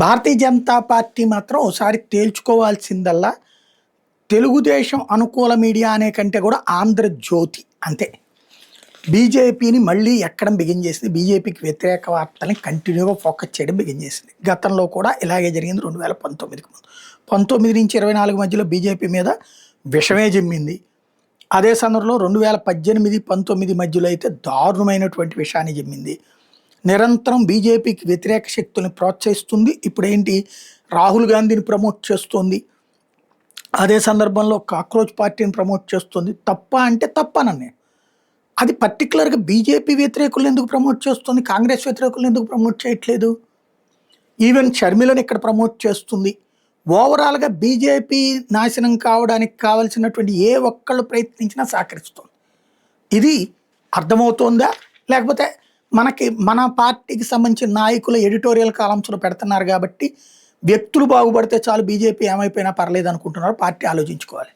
Bharatiya Janata party మాత్రం ఒకసారి తేల్చుకోవాల్సిందల్లా తెలుగుదేశం అనుకూల మీడియా అనే కంటే కూడా ఆంధ్రజ్యోతి అంతే. బీజేపీని మళ్ళీ ఎక్కడం బిగించేసింది, బీజేపీకి వ్యతిరేక వార్తల్ని కంటిన్యూగా ఫోకస్ చేయడం బిగించేసింది. గతంలో కూడా ఇలాగే జరిగింది 2019కి ముందు. 19 నుంచి 24 మధ్యలో బీజేపీ మీద విషమే జిమ్మింది. అదే సందర్భంలో 2018, 19 మధ్యలో అయితే దారుణమైనటువంటి విషయాన్ని జిమ్మింది. నిరంతరం బీజేపీకి వ్యతిరేక శక్తుల్ని ప్రోత్సహిస్తుంది. ఇప్పుడేంటి, రాహుల్ గాంధీని ప్రమోట్ చేస్తుంది. అదే సందర్భంలో కాక్రోచ్ పార్టీని ప్రమోట్ చేస్తుంది. తప్ప అంటే తప్పనని, అది పర్టికులర్గా బీజేపీ వ్యతిరేకులను ఎందుకు ప్రమోట్ చేస్తుంది, కాంగ్రెస్ వ్యతిరేకులను ఎందుకు ప్రమోట్ చేయట్లేదు? ఈవెన్ షర్మిలను ఇక్కడ ప్రమోట్ చేస్తుంది. ఓవరాల్గా బీజేపీ నాశనం కావడానికి కావలసినటువంటి ఏ ఒక్కళ్ళు ప్రయత్నించినా సహకరిస్తుంది. ఇది అర్థమవుతోందా? లేకపోతే మన పార్టీకి సంబంధించిన నాయకుల ఎడిటోరియల్ కాలమ్స్లో పెడుతున్నారు కాబట్టి వ్యక్తులు బాగుపడితే చాలు, బీజేపీ ఏమైపోయినా పర్లేదు అనుకుంటున్నారు? పార్టీ ఆలోచించుకోవాలి.